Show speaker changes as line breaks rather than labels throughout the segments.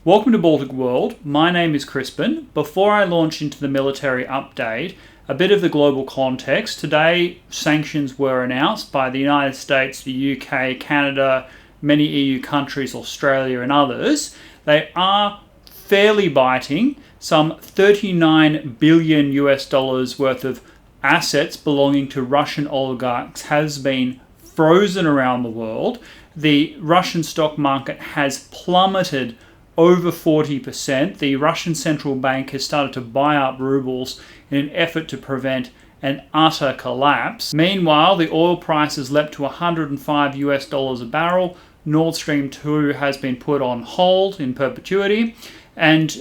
Welcome to Baltic World. My name is Crispin. Before I launch into the military update, a bit of the global context. Today, sanctions were announced by the United States, the UK, Canada, many EU countries, Australia and others. They are fairly biting. Some $39 billion worth of assets belonging to Russian oligarchs has been frozen around the world. The Russian stock market has plummeted over 40%. The Russian central bank has started to buy up rubles in an effort to prevent an utter collapse. Meanwhile, the oil price has leapt to $105 a barrel. Nord Stream 2 has been put on hold in perpetuity. And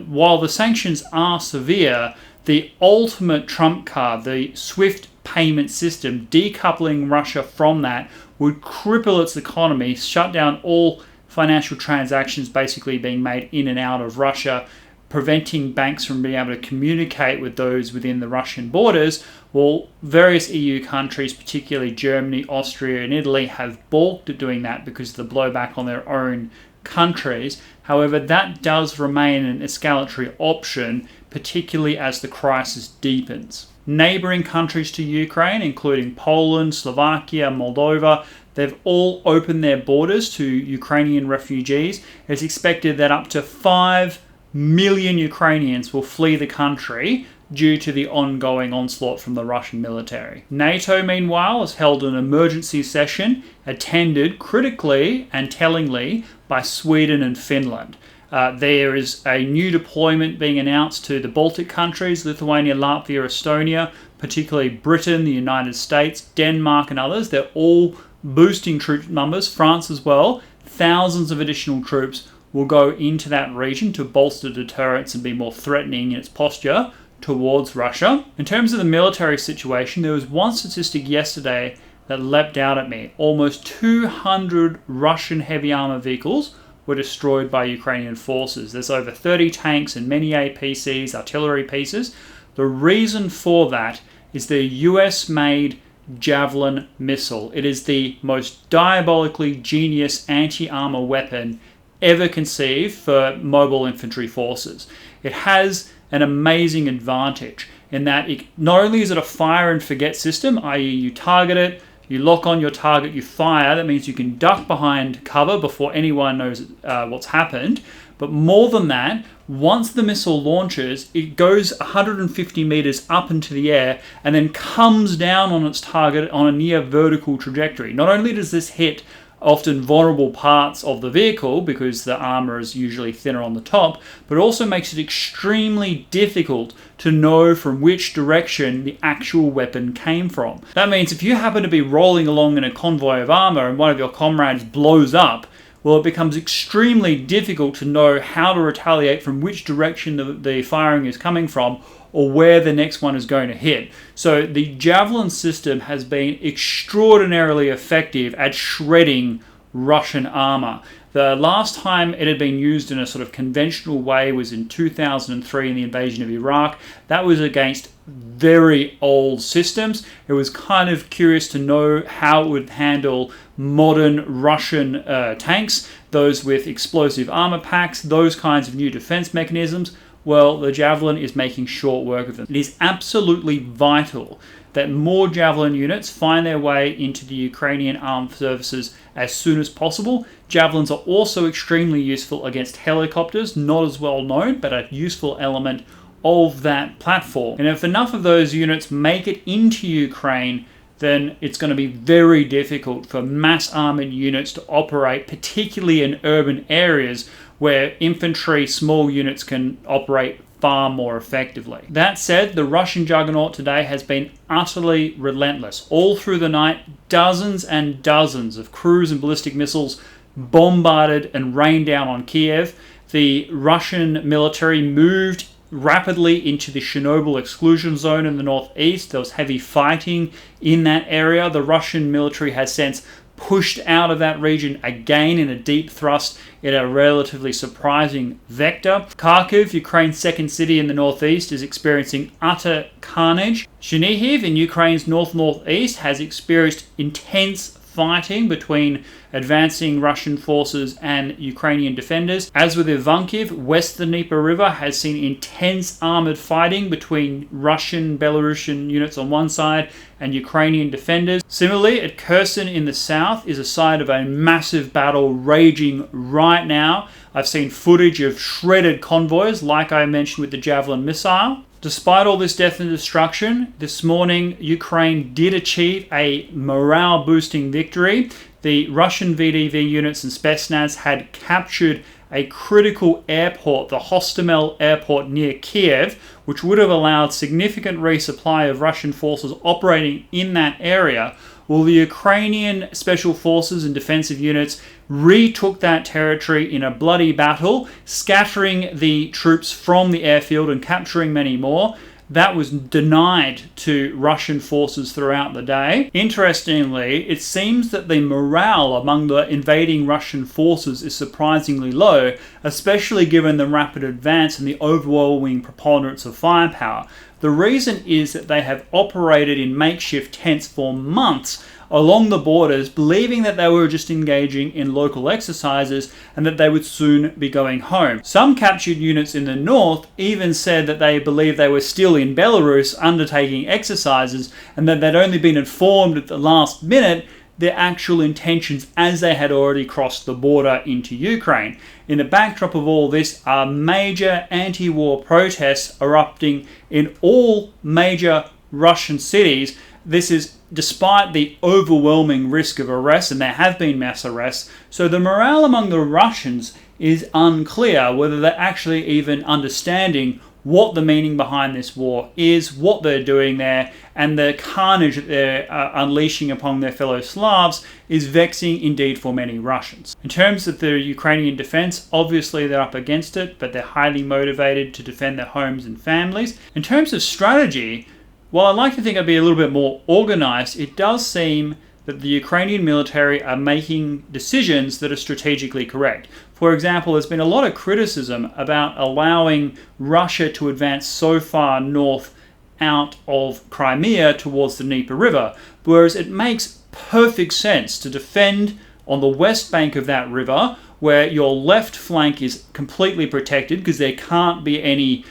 while the sanctions are severe, the ultimate trump card, the SWIFT payment system, decoupling Russia from that, would cripple its economy, shut down all financial transactions basically being made in and out of Russia, preventing banks from being able to communicate with those within the Russian borders. Well, various EU countries, particularly Germany, Austria and Italy, have balked at doing that because of the blowback on their own countries. However, that does remain an escalatory option, particularly as the crisis deepens. Neighbouring countries to Ukraine, including Poland, Slovakia, Moldova, they've all opened their borders to Ukrainian refugees. It's expected that up to 5 million Ukrainians will flee the country due to the ongoing onslaught from the Russian military. NATO, meanwhile, has held an emergency session, attended critically and tellingly by Sweden and Finland. There is a new deployment being announced to the Baltic countries, Lithuania, Latvia, Estonia, particularly Britain, the United States, Denmark and others. They're all boosting troop numbers, France as well. Thousands of additional troops will go into that region to bolster deterrence and be more threatening in its posture towards Russia. In terms of the military situation, there was one statistic yesterday that leapt out at me. Almost 200 Russian heavy armor vehicles were destroyed by Ukrainian forces. There's over 30 tanks and many APCs, artillery pieces. The reason for that is the US-made Javelin missile. It is the most diabolically genius anti-armor weapon ever conceived for mobile infantry forces. It has an amazing advantage in that it not only is it a fire and forget system, i.e. you target it, you lock on your target, you fire. That means you can duck behind cover before anyone knows what's happened. But more than that, once the missile launches, it goes 150 meters up into the air and then comes down on its target on a near vertical trajectory. Not only does this hit often vulnerable parts of the vehicle because the armor is usually thinner on the top, but it also makes it extremely difficult to know from which direction the actual weapon came from. That means if you happen to be rolling along in a convoy of armor and one of your comrades blows up, well, it becomes extremely difficult to know how to retaliate from which direction the firing is coming from or where the next one is going to hit. So the Javelin system has been extraordinarily effective at shredding Russian armor. The last time it had been used in a sort of conventional way was in 2003 in the invasion of Iraq. That was against very old systems. It was kind of curious to know how it would handle modern Russian tanks, those with explosive armor packs, those kinds of new defense mechanisms. Well, the Javelin is making short work of them. It is absolutely vital that more Javelin units find their way into the Ukrainian armed services as soon as possible. Javelins are also extremely useful against helicopters, not as well known, but a useful element of that platform. And if enough of those units make it into Ukraine, then it's going to be very difficult for mass armored units to operate, particularly in urban areas where infantry small units can operate far more effectively. That said, the Russian juggernaut today has been utterly relentless. All through the night, dozens and dozens of cruise and ballistic missiles bombarded and rained down on Kiev. The Russian military moved rapidly into the Chernigiv exclusion zone in the northeast. There was heavy fighting in that area. The Russian military has since pushed out of that region again in a deep thrust in a relatively surprising vector. Kharkiv, Ukraine's second city in the northeast, is experiencing utter carnage. Chernigiv in Ukraine's northeast has experienced intense fighting between advancing Russian forces and Ukrainian defenders. As with Ivankiv, west of the Dnieper River has seen intense armoured fighting between Russian, Belarusian units on one side and Ukrainian defenders. Similarly, at Kherson in the south is a site of a massive battle raging right now. I've seen footage of shredded convoys, like I mentioned with the Javelin missile. Despite all this death and destruction, this morning Ukraine did achieve a morale-boosting victory. The Russian VDV units and Spetsnaz had captured a critical airport, the Hostomel airport near Kiev, which would have allowed significant resupply of Russian forces operating in that area. Well, the Ukrainian special forces and defensive units retook that territory in a bloody battle, scattering the troops from the airfield and capturing many more. That was denied to Russian forces throughout the day. Interestingly, it seems that the morale among the invading Russian forces is surprisingly low, especially given the rapid advance and the overwhelming preponderance of firepower. The reason is that they have operated in makeshift tents for months along the borders, believing that they were just engaging in local exercises and that they would soon be going home. Some captured units in the north even said that they believed they were still in Belarus undertaking exercises and that they'd only been informed at the last minute their actual intentions as they had already crossed the border into Ukraine. In the backdrop of all this are major anti-war protests erupting in all major Russian cities. This is despite the overwhelming risk of arrest, and there have been mass arrests, so the morale among the Russians is unclear whether they're actually even understanding what the meaning behind this war is, what they're doing there, and the carnage that they're unleashing upon their fellow Slavs is vexing indeed for many Russians. In terms of the Ukrainian defense, obviously they're up against it, but they're highly motivated to defend their homes and families. In terms of strategy, while I'd like to think I'd be a little bit more organized, it does seem that the Ukrainian military are making decisions that are strategically correct. For example, there's been a lot of criticism about allowing Russia to advance so far north out of Crimea towards the Dnieper River, whereas it makes perfect sense to defend on the west bank of that river, where your left flank is completely protected because there can't be any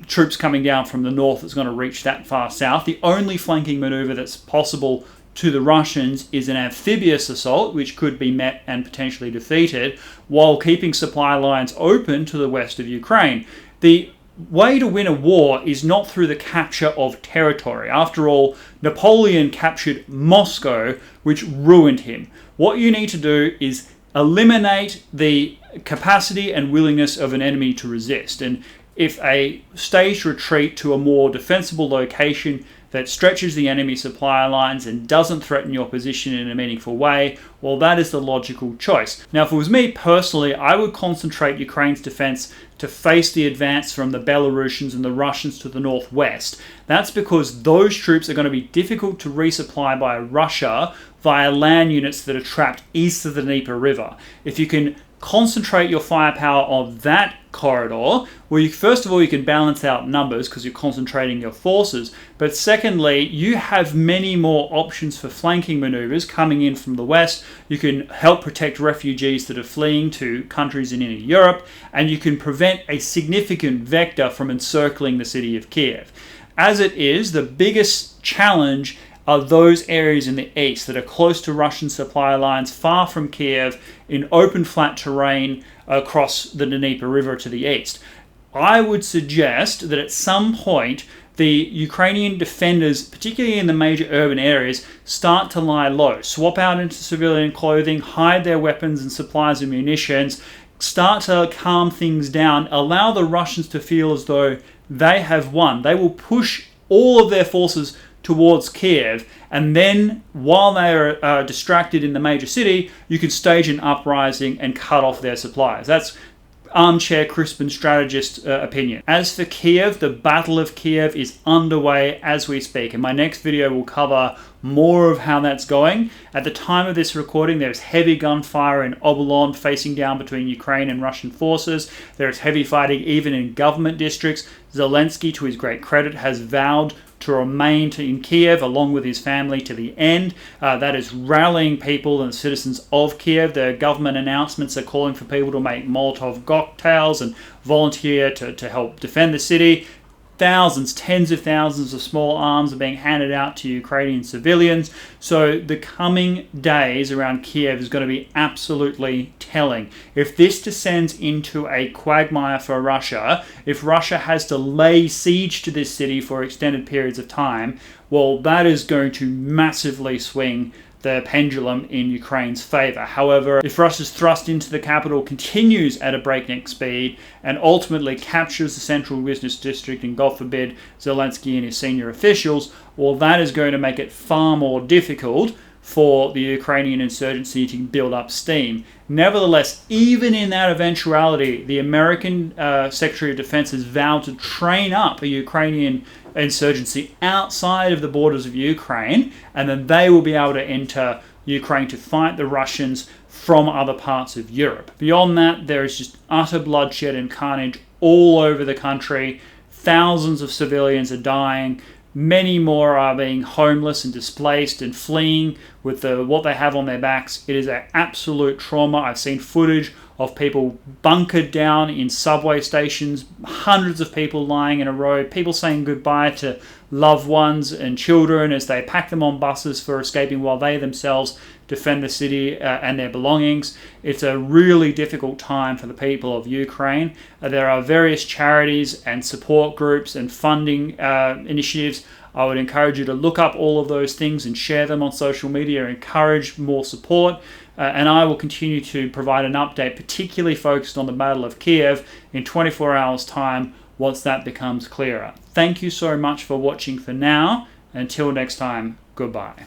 troops coming down from the north that's going to reach that far south. The only flanking maneuver that's possible to the Russians is an amphibious assault, which could be met and potentially defeated, while keeping supply lines open to the west of Ukraine. The way to win a war is not through the capture of territory. After all, Napoleon captured Moscow, which ruined him. What you need to do is eliminate the capacity and willingness of an enemy to resist. And if a staged retreat to a more defensible location that stretches the enemy supply lines and doesn't threaten your position in a meaningful way, well, that is the logical choice. Now, if it was me personally, I would concentrate Ukraine's defense to face the advance from the Belarusians and the Russians to the northwest. That's because those troops are going to be difficult to resupply by Russia via land units that are trapped east of the Dnieper River. If you can concentrate your firepower on that corridor, well, first of all, you can balance out numbers because you're concentrating your forces. But secondly, you have many more options for flanking maneuvers coming in from the west. You can help protect refugees that are fleeing to countries in inner Europe, and you can prevent a significant vector from encircling the city of Kiev. As it is, the biggest challenge are those areas in the east that are close to Russian supply lines, far from Kiev, in open flat terrain across the Dnieper River to the east. I would suggest that at some point the Ukrainian defenders, particularly in the major urban areas, start to lie low, swap out into civilian clothing, hide their weapons and supplies and munitions, start to calm things down, allow the Russians to feel as though they have won. They will push all of their forces towards Kiev, and then while they are distracted in the major city, you can stage an uprising and cut off their supplies. That's armchair Crispin strategist opinion. As for Kiev, the Battle of Kiev is underway as we speak, and my next video will cover more of how that's going. At the time of this recording, there's heavy gunfire in Obolon facing down between Ukraine and Russian forces. There's heavy fighting even in government districts. Zelensky, to his great credit, has vowed to remain in Kiev along with his family to the end. That is rallying people and citizens of Kiev. The government announcements are calling for people to make Molotov cocktails and volunteer to help defend the city. Thousands, tens of thousands of small arms are being handed out to Ukrainian civilians. So the coming days around Kiev is going to be absolutely telling. If this descends into a quagmire for Russia, if Russia has to lay siege to this city for extended periods of time, well, that is going to massively swing the pendulum in Ukraine's favor. However, if Russia's thrust into the capital continues at a breakneck speed and ultimately captures the central business district, and God forbid Zelensky and his senior officials, well, that is going to make it far more difficult for the Ukrainian insurgency to build up steam. Nevertheless, even in that eventuality, the American Secretary of Defense has vowed to train up a Ukrainian insurgency outside of the borders of Ukraine, and then they will be able to enter Ukraine to fight the Russians from other parts of Europe. Beyond that, there is just utter bloodshed and carnage all over the country. Thousands of civilians are dying. Many more are being homeless and displaced and fleeing with what they have on their backs. It is an absolute trauma. I've seen footage of people bunkered down in subway stations, hundreds of people lying in a row, people saying goodbye to loved ones and children as they pack them on buses for escaping while they themselves defend the city and their belongings. It's a really difficult time for the people of Ukraine. There are various charities and support groups and funding initiatives. I would encourage you to look up all of those things and share them on social media, encourage more support. And I will continue to provide an update, particularly focused on the Battle of Kiev, in 24 hours' time once that becomes clearer. Thank you so much for watching for now. Until next time, goodbye.